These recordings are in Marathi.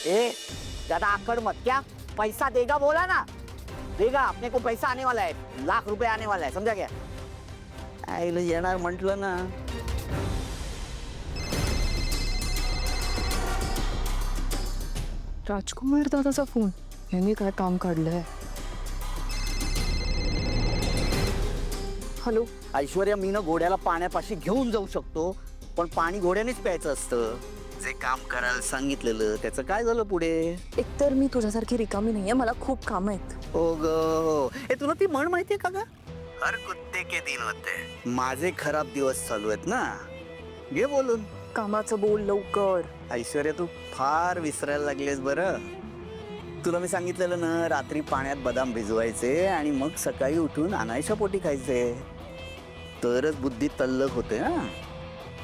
ए ज्यादा आकड़ मत, क्या पैसा देगा बोला ना, देगा. अपने को पैसा आने वाला है, ₹1,00,000 आने वाला है, समझा क्या? आईला येणार म्हटलं ना. राजकुमार दादाचा फोन, यांनी काय काम काढलंय? हॅलो. ऐश्वर्या, मी ना घोड्याला पाण्यापाशी घेऊन जाऊ शकतो, पण पाणी घोड्यानेच प्यायचं असतं. जे काम करायला सांगितलेलं त्याचं काय झालं पुढे? एकतर मी तुझ्यासारखी रिकामी नाहीये, मला खूप काम आहेत. हो ग. हे तुला ती म्हण माहितीये का ग? हर कुत्ते के दिन होते. माझे खराब दिवस चालू आहेत ना, घे बोलून. कामाचं बोल लवकर. ऐश्वर्या, तू फार विसरायला लागलेस बरं. तुला मी सांगितलेलं ना, रात्री पाण्यात बदाम भिजवायचे आणि मग सकाळी उठून अनायशा पोटी खायचे, तरच बुद्धी तल्लक होते ना.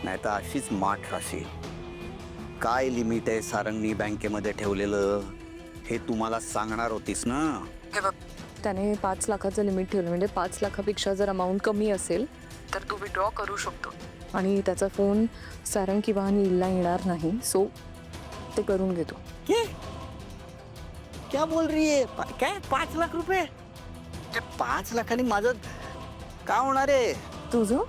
नाही तर अशीच माठ राशी. काय लिमिट आहे सारंगनी बँकेमध्ये ठेवलेलं हे तुम्हाला सांगणार होतीस ना. हे बघ, त्याने 5 लाखाचं लिमिट ठेवलं, म्हणजे 5 लाखापेक्षा जर अमाऊंट कमी असेल तर तू विड्रॉ करू शकतो. आणि त्याचा फोन सारंग किंवा नीलला येणार नाही, सो ते करून घेतो. क्या बोल रही है? काय 5 लाख रुपये? ते 5 लाखांनी माझं का होणार आहे? तुझं?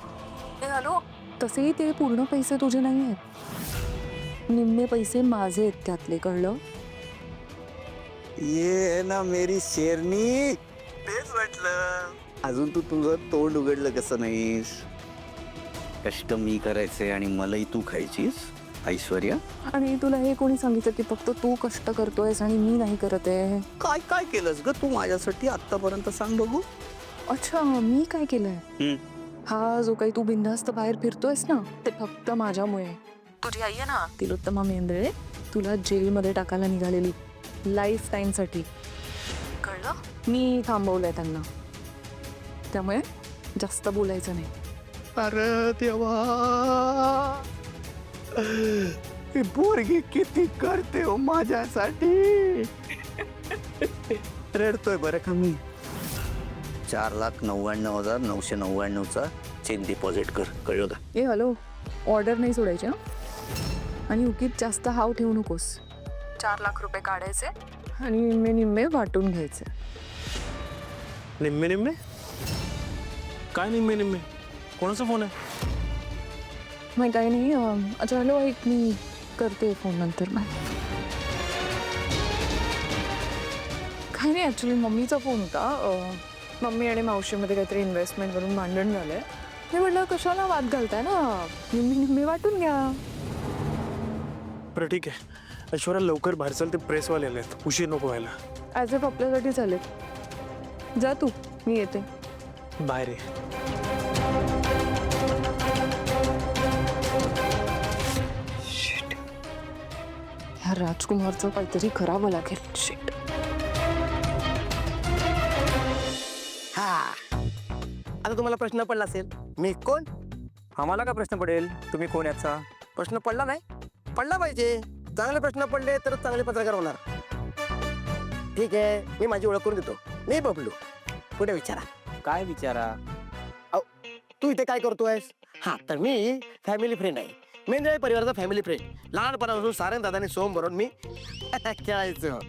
हॅलो. तसेही ते पूर्ण पैसे तुझे नाही आहेत, निम्मे पैसे माझे आहेत त्यातले, कळलं? ये ना मेरी शेरनी, तेच वाटलं. अजून तू तुझं तोंड उघडलं कसं नाहीस? कष्ट मी करायचे आणि मलाही तू खायचीस ऐश्वर्या. आणि तुला हे कोणी सांगितलं की फक्त तू कष्ट करतोयस आणि मी नाही करत आहे? काय काय केलंस ग तू माझ्यासाठी आतापर्यंत, सांग बघू. अच्छा, मी काय केलंय? हा जो काही तू बिनधास्त बाहेर फिरतोयस ना, ते फक्त माझ्यामुळे. तुझी आई आहे ना, तिलोत्तमा मेंदळे, तुला जेलमध्ये टाकायला निघालेली लाईफ टाईमसाठी, कळलं? मी थांबवलंय त्यांना, त्यामुळे जास्त बोलायचं नाही. अरे देवा, ही पोरगी किती करते हो माझ्यासाठी. रडतोय बरं का मी. 4,99,999चा चेक डिपॉझिट कर, कळलं का? ए हॅलो, ऑर्डर नाही सोडायची हं? आणि उगीच जास्त हाव ठेवू नकोस. 4 लाख रुपये काढायचे आणि निम्मे निम्मे वाटून घ्यायचे. निम्मे निम्मे काय? निम्मे निम्मे कोणाचा फोन आहे? मग काही नाही. अच्छा हॅलो, ऐक, मी करते फोन नंतर. काही नाही, ॲक्च्युली मम्मीचा फोन होता. मम्मी आणि मावशीमध्ये काहीतरी इन्व्हेस्टमेंटवरून भांडण झालंय. मी म्हटलं कशाला वाद घालताय ना, निम्मी निम्मी वाटून घ्या. बरं ठीक आहे ऐश्वर्या, लवकर बाहेर चल, ते प्रेसवाले आलेत, उशीर नको व्हायला. ॲज एफ आपल्यासाठी चालेल. जा तू, मी येते. बाहेर ये. ह्या राजकुमारचं काहीतरी करावं लागेल. शिट. हा, आता तुम्हाला प्रश्न पडला असेल, मी कोण? आम्हाला का प्रश्न पडेल तुम्ही कोण याचा? प्रश्न पडला नाही, पडला पाहिजे. चांगले प्रश्न पडले तर चांगले पत्रकार होणार. ठीक आहे, मी माझी ओळख करून देतो. मी बबलू. पुढे विचारा. काय विचारा? तू इथे काय करतोयस? हा, तर मी फॅमिली फ्रेंड आहे, मेंदळे परिवाराचा फॅमिली फ्रेंड. लहानपणापासून सारंग दादाने सोम बरोबर मी खेळायचो.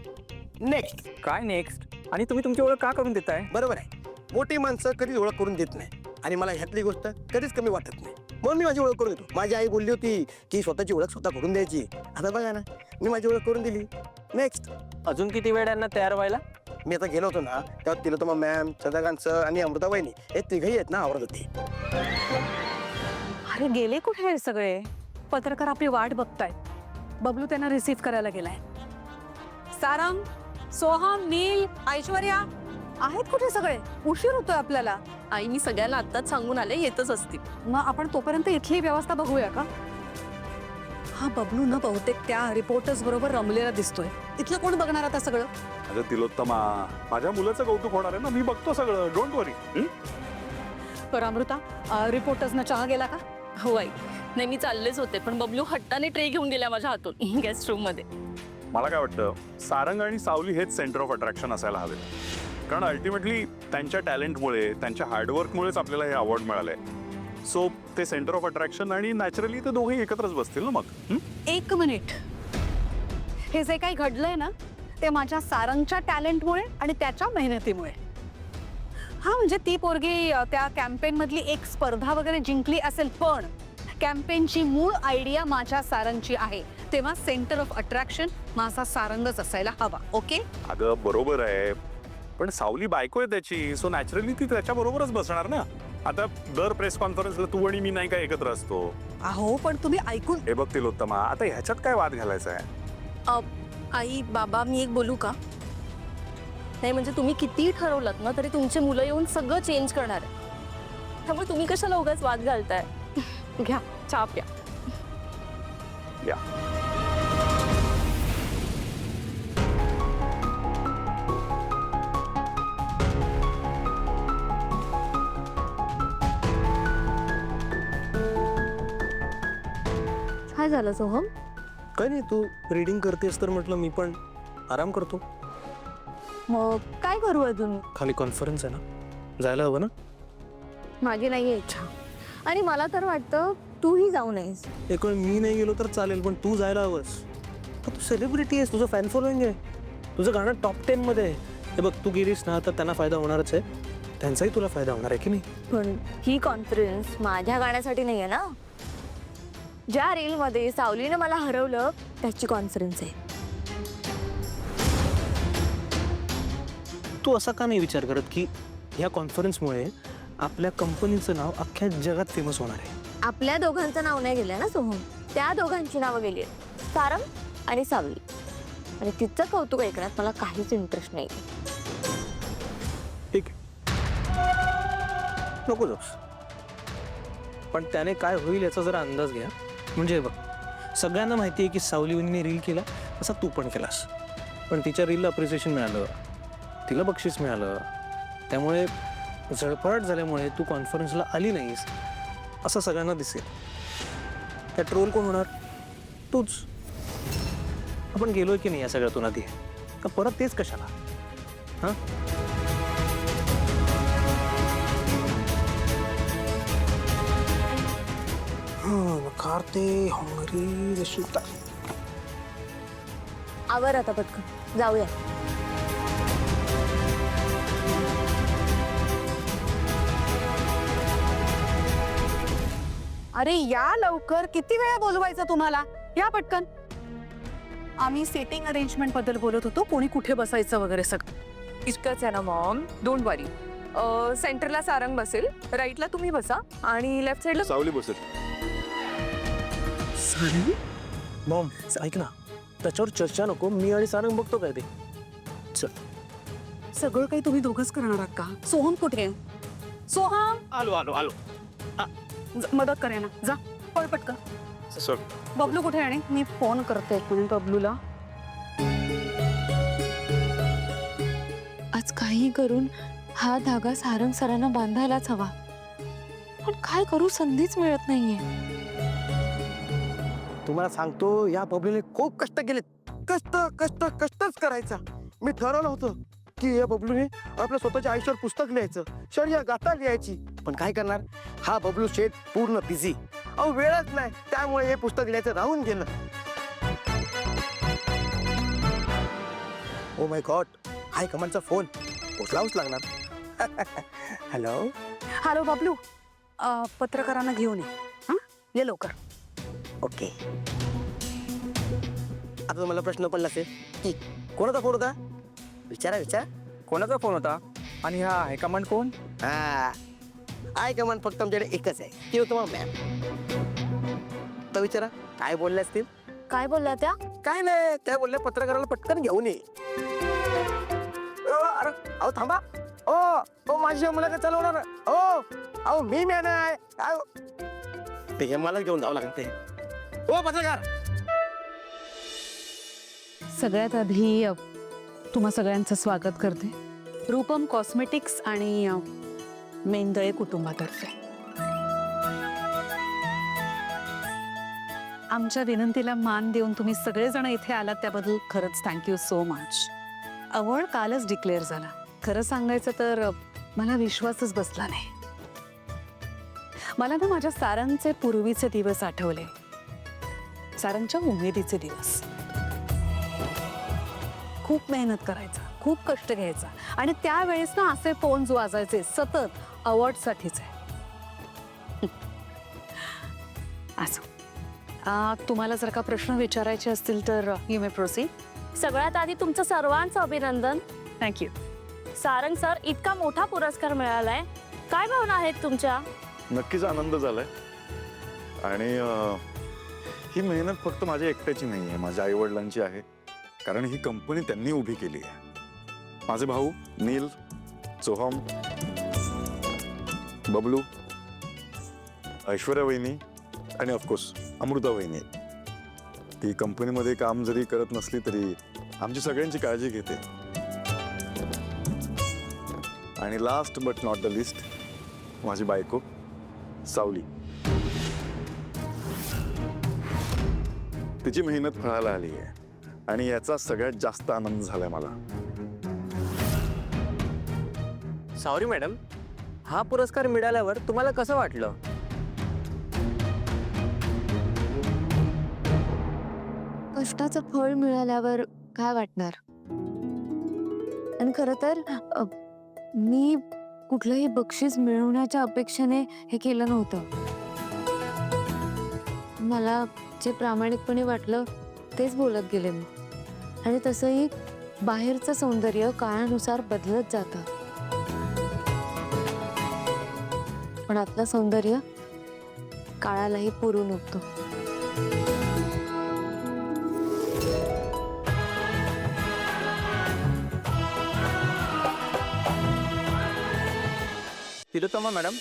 नेक्स्ट. काय नेक्स्ट? आणि तुम्ही तुमची ओळख का करून देताय? बरोबर आहे, मोठी माणसं कधीच ओळख करून देत नाही आणि मला ह्यातली गोष्ट कधीच कमी वाटत नाही, म्हणून मी माझी ओळख करून देतो. माझी आई बोलली होती की स्वतःची ओळख स्वतः करून द्यायची. आता बघा ना, मी माझी ओळख करून दिली. नेक्स्ट. अजून किती वेळ यांना तयार व्हायला? मी आता गेलो होतो ना, तेव्हा तिलोत्तमा मॅम, चंद्रकांत सर आणि अमृता वहिनी हे तिघही आहेत ना, आवडत होती. अरे गेले कुठे हे सगळे? पत्रकार आपली वाट बघतायत. बबलू त्यांना रिसीव्ह करायला गेलाय. सारंग, सोहम, नील, ऐश्वर्या आहेत कुठे सगळे? उशीर होतोय आपल्याला. आई मी सगळ्यांना आत्ताच सांगून आले, येतच असतील. मग आपण तोपर्यंत इथली व्यवस्था बघूया का? हा बबलू ना बहुतेक त्या रिपोर्टर्स बरोबर रमलेला दिसतोय. इथलं कोण बघणार आता सगळं? अगं तिलोत्तमा, माझ्या मुलाचं कौतुक होणार आहे ना, मी बघतो सगळं, डोंट वरी. बरं अमृता, रिपोर्टर्सना चहा गेला का? हो आई, नाही मी चाललेच होते, पण बबलू हट्टाने ट्रे घेऊन गेल्या माझ्या हातून गेस्ट रूम मध्ये. मला काय वाटतं, सारंग आणि सावली हेच सेंटर ऑफ अट्रॅक्शन असायला हवे, कारण अल्टिमेटली त्यांच्या टॅलेंटमुळे, त्यांच्या हार्डवर्कमुळेच आपल्याला हे अवॉर्ड मिळालंय. सो ते सेंटर ऑफ अट्रॅक्शन आणि नॅचरली ते दोघेही एकत्रच बसतील ना मग. एक मिनिट, हे जे काही घडलंय ना ते माझ्या सारंगच्या टॅलेंटमुळे आणि त्याच्या मेहनतीमुळे. हा म्हणजे ती पोरगी त्या कॅम्पेन मधली एक स्पर्धा वगैरे जिंकली असेल, पण कॅम्पेनची मूळ आयडिया माझ्या सारंगची आहे. तेव्हा सेंटर ऑफ अट्रॅक्शन माझा सारंगच असायला हवा. ओके. अगं बरोबर आहे, पण सावली बायको आहे त्याची, सो नॅचरली ती त्याच्या बरोबरच बसणार ना. आता दर प्रेस कॉन्फरन्सला तू आणि मी नाही का एकत्र असतो. अहो पण तुम्ही ऐकून. हे बघ तिलोत्तमा, आता ह्याच्यात काय वाद घालायचा आहे? आई बाबा मी एक बोलू का? नाही म्हणजे तुम्ही कितीही ठरवलं ना तरी तुमची मुलं येऊन सगळं चेंज करणार आहे. त्यामुळे तुम्ही कशाला उगाच वाद घालताय? घ्या चहा प्या. या काय झालं सोहम? काय नाही, तू रीडिंग करतेस तर म्हटलं मी पण आराम करतो. मग काय करू अजून? खाली कॉन्फरन्स आहे ना, जायला हवं ना. माझी नाही इच्छा आणि मला तर वाटतं तूही जाऊ नयेस. एक वेळ मी नाही गेलो तर चालेल, पण तू जायला हवंस. तू सेलिब्रिटी आहेस, तुझं फॅन फॉलोइंग आहे, तुझं गाणं टॉप 10 मध्ये आहे. हे बघ, तू गेलीस ना तर त्यांना फायदा होणारच आहे, त्यांचाही तुला फायदा होणार आहे की नाही. पण ही कॉन्फरन्स माझ्या गाण्यासाठी नाही आहे ना. ज्या रीलमध्ये सावलीनं मला हरवलं त्याची कॉन्फरन्स आहे. तू असा का नाही विचार करत की ह्या कॉन्फरन्समुळे आपल्या कंपनीचं नाव अख्ख्या जगात फेमस होणार आहे. आपल्या दोघांचं नाव नाही गेलं ना सोहम, त्या दोघांची नावं गेली आहेत, सारंग आणि सावली. आणि तिचं कौतुक ऐकण्यात मला काहीच इंटरेस्ट नाही. ठीक आहे, नको जाऊस, पण त्याने काय होईल याचा जरा अंदाज घ्या. म्हणजे बघ, सगळ्यांना माहिती आहे की सावली वहिनीने रील केला, तसा तू पण केलास, पण तिच्या रीलला अप्रिसिएशन मिळालं, तिला बक्षीस मिळालं, त्यामुळे झळपळाट झाल्यामुळे तू कॉन्फरन्सला आली नाहीस असं सगळ्यांना दिसेल. त्या ट्रोल कोण होणार? तूच. आपण गेलोय की नाही या सगळ्यातून आधी, का परत तेच कशाला? हां, कार्ते हंगरी रशिता. आवर आता पटकन जाऊया. अरे या लवकर, किती वेळा बोलवायचं तुम्हाला? या पटकन. आम्ही सेटिंग अरेंजमेंट बद्दल बोलत होतो, कोणी कुठे बसायचं वगैरे सगळं. इतकंच आहे ना मॉम, डोंट वरी. सेंटरला सारंग बसेल, राईटला तुम्ही बसा आणि लेफ्ट साईडला सावली बसेल. मॉम ऐक ना, त्याच्यावर चर्चा नको, मी आणि सारंग बघतो काय ते. चल. सगळं काही तुम्ही दोघंच करणार आहात का? सोहम कुठे? सोहम आलो आलो आलो. मदत करे ना, जा पळ पटकन. सर बबलू कुठे आहे? मी फोन करते बबलूला. आज काही करून हा धागा सारंग सरांना बांधायलाच हवा, पण काय करू, संधीच मिळत नाहीये. तुम्हाला सांगतो, या बबलूने खूप कष्ट केलेत. कष्ट कष्ट कष्टच करायचा. मी ठरवलं होतं की या बबलूने आपल्या स्वतःच्या आयुष्यावर पुस्तक लिहायचं, शर्या गाथा लिहायची. पण काय करणार, हा बबलू शेठ पूर्ण बिझी. अहो वेळच नाही, त्यामुळे हे पुस्तक लिहायचं राहून गेलं. ओ माय गॉड, हाय कमांडचा फोन उचलावंच लागणार. हॅलो. हॅलो बबलू, पत्रकारांना घेऊन ये. हां, ये लवकर. ओके. आता तुम्हाला प्रश्न पडला असेल की कोणाचा फोन होता? विचारा विचारा. कोणाचा फोन होता आणि हा हायकमांड कोण? हा, आय कमांड फक्त आमच्याकडे एकच आहे, ती होतं मग मॅम. तर विचारा काय बोलले असतील. काय बोलल्या त्या? काय नाही, त्या बोलल्या पत्रकाराला पटकन घेऊन ये. अरे अहो थांबा. ओ माझी मुलाखत चालवणार. अहो मी मॅन आहे. ते मला घेऊन जावं लागेल ते. ओ पत्रकार. सगळ्यात आधी तुम्हा सगळ्यांचं स्वागत करते रूपम कॉस्मेटिक्स आणि मेंदळे कुटुंबातर्फे. आमच्या विनंतीला मान देऊन तुम्ही सगळेजण इथे आलात त्याबद्दल खरंच थँक्यू सो मच. अवॉर्ड कालच डिक्लेअर झाला. खरं सांगायचं तर मला विश्वासच बसला नाही. मला ना माझ्या सारंगचे पूर्वीचे दिवस आठवले, सारंगच्या उमेदीचे दिवस. खूप मेहनत करायचा, खूप कष्ट घ्यायचा आणि त्यावेळेस ना असे फोन वाजायचे सतत अवॉर्डसाठीचे. असं तुम्हाला जर का प्रश्न विचारायचे असतील तर यू मे प्रोसीड. सगळ्यात आधी तुमचं सर्वांचं अभिनंदन. थँक्यू. सारंग सर, इतका मोठा पुरस्कार मिळालाय, काय भावना आहेत तुमच्या? नक्कीच आनंद झालाय. आणि ही मेहनत फक्त माझ्या एकट्याची नाही आहे, माझ्या आईवडिलांची आहे. कारण ही कंपनी त्यांनी उभी केली आहे. माझे भाऊ नील, सोहम, बबलू, ऐश्वर्या वहिनी आणि ऑफकोर्स अमृता वहिनी. ती कंपनीमध्ये काम जरी करत नसली तरी आमची सगळ्यांची काळजी घेते. आणि last but not the list, माझी बायको सावली. तिची मेहनत फळाला आली आहे आणि याचा सगळ्यात जास्त आनंद झालाय मला. सॉरी मॅडम, हा पुरस्कार मिळाल्यावर तुम्हाला कसं वाटलं? कष्टाचं फळ मिळाल्यावर काय वाटणार? आणि खरं तर मी कुठलंही बक्षीस मिळवण्याच्या अपेक्षेने हे केलं नव्हतं. मला जे प्रामाणिकपणे वाटलं तेच बोलत गेले मी. आणि तसंही बाहेरचं सौंदर्य काळानुसार बदलत जातं, पण आतलं सौंदर्य काळालाही पुरून उठतो. तिलोत्तमा मॅडम,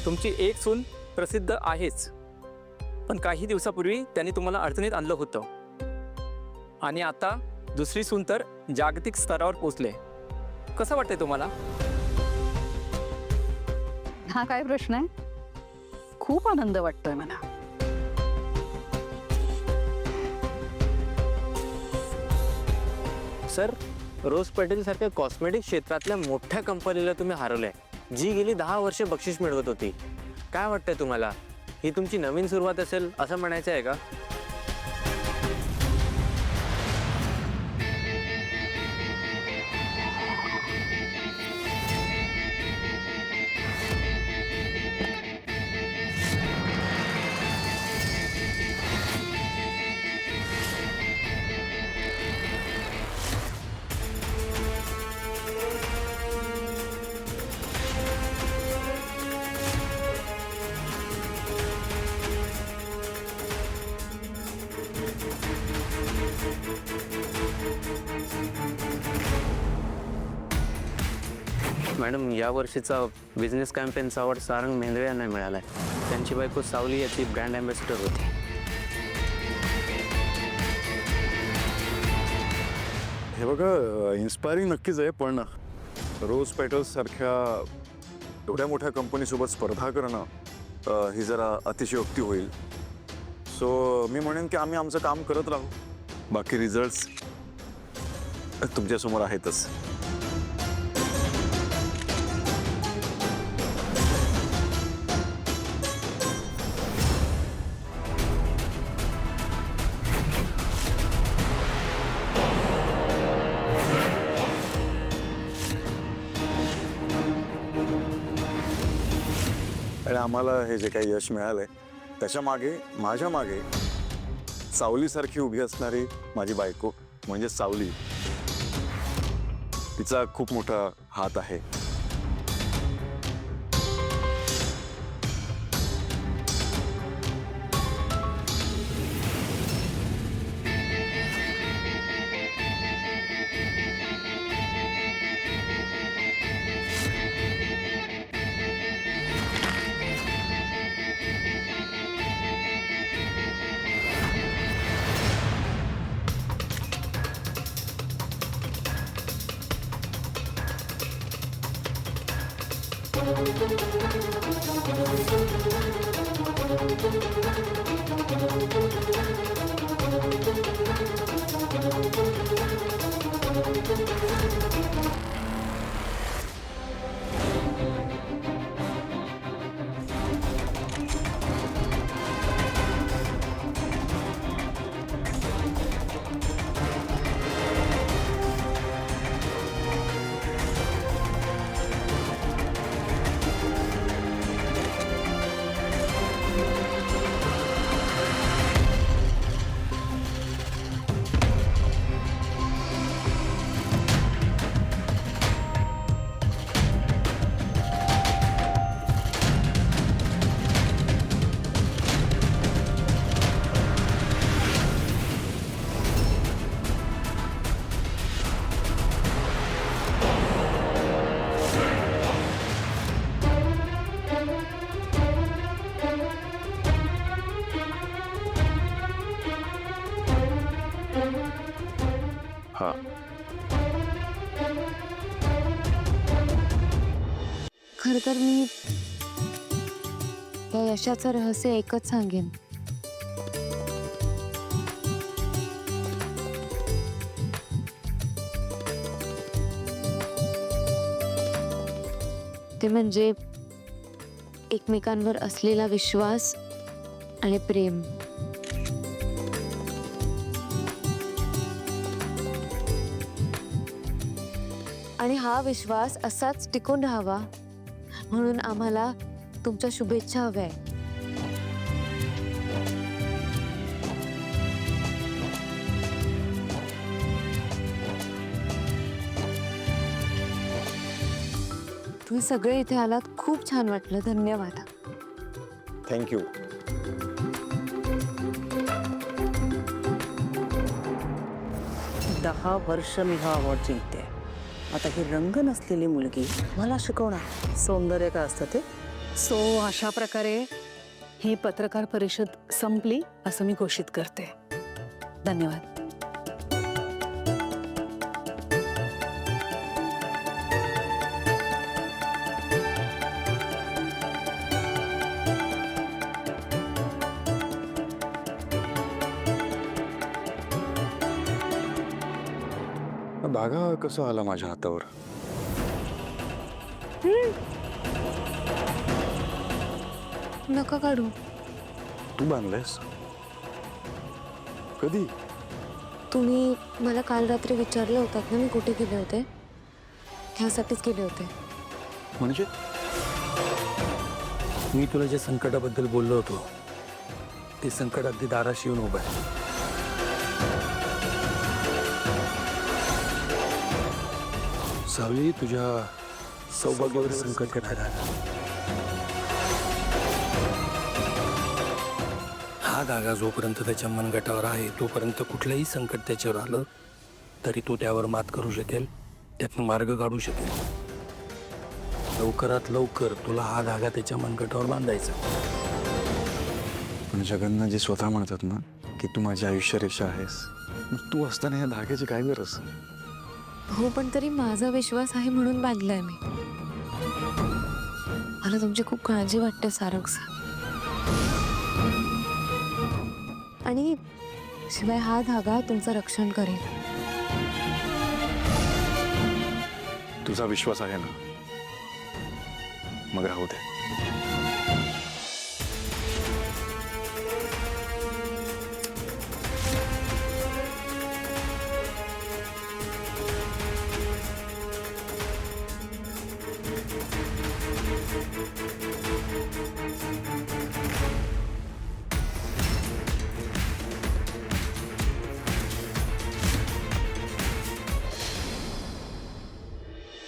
तुमची एक सून प्रसिद्ध आहेच, पण काही दिवसापूर्वी त्यांनी तुम्हाला अडचणीत आणलं होतं आणि आता दुसरी सून तर जागतिक स्तरावर पोहोचले. कसं वाटतंय तुम्हाला? हा काय प्रश्न आहे? खूप आनंद वाटतोय मला. सर, रोज पटेल सारख्या कॉस्मेटिक क्षेत्रातल्या मोठ्या कंपनीला तुम्ही हरवलंय, जी गेली 10 वर्षे बक्षीस मिळवत होती. काय वाटतंय तुम्हाला? ही तुमची नवीन सुरुवात असेल असं म्हणायचं आहे का? मॅडम, या वर्षीचा बिझनेस कॅम्पेनचा अवॉर्ड सारंग मेंद्रे यांना मिळाला आहे. त्यांची बायको सावली याची ब्रँड अँबॅसिडर होती. हे बघा, इन्स्पायरिंग नक्कीच आहे, पण रोज पेटल्स सारख्या एवढ्या मोठ्या कंपनीसोबत स्पर्धा करणं ही जरा अतिशयोक्ती होईल. सो मी म्हणेन की आम्ही आमचं काम करत राहू. बाकी रिझल्ट्स तुमच्यासमोर आहेतच. आणि आम्हाला हे जे काही यश मिळालंय त्याच्या मागे, माझ्या मागे सावलीसारखी उभी असणारी माझी बायको म्हणजे सावली, तिचा खूप मोठा हात आहे. खर तर मी या यशाचं रहस्य एकच सांगेन. ते म्हणजे एकमेकांवर असलेला विश्वास आणि प्रेम. आणि हा विश्वास असाच टिकून राहावा म्हणून आम्हाला तुमच्या शुभेच्छा हव्या आहे. तुम्ही सगळे इथे आलात, खूप छान वाटलं. धन्यवाद. थँक्यू. 10 वर्ष मी हा अवॉर्ड जिंकते. आता ही रंग नसलेली मुलगी मला शिकवणार सौंदर्य काय असतं ते. सो अशा प्रकारे ही पत्रकार परिषद संपली असं मी घोषित करते. धन्यवाद. धागा कसा आला माझ्या हातावर? नका काढू. तू बांधलायस? कधी? तुम्ही मला काल रात्री विचारलं होतात ना मी कुठे गेले होते. ह्यासाठीच गेले होते. म्हणजे मी तुला जे संकटाबद्दल बोललो होतो ते संकट अगदी दाराशी येऊन उभं आहे. सावली, तुझ्या सौभाग्यावर संकट येणार. हा धागा जोपर्यंत त्याच्या मनगटावर आहे तोपर्यंत कुठलंही संकट त्याच्यावर आलं तरी तो त्यावर मात करू शकेल, त्यातनं मार्ग काढू शकेल. लवकरात लवकर तुला हा धागा त्याच्या मनगटावर बांधायचा. पण जगन्नाथ जे स्वतः म्हणतात ना की तू माझी आयुष्य रेषा आहेस, मग तू असताना या धाग्याची काय गरज? हो पण तरी माझा विश्वास आहे म्हणून बांधलाय मी. मला तुमची खूप काळजी वाटते सारंग सर. आणि शिवाय हा धागा तुमचं रक्षण करेल. तुझा विश्वास आहे ना, मग राहू दे.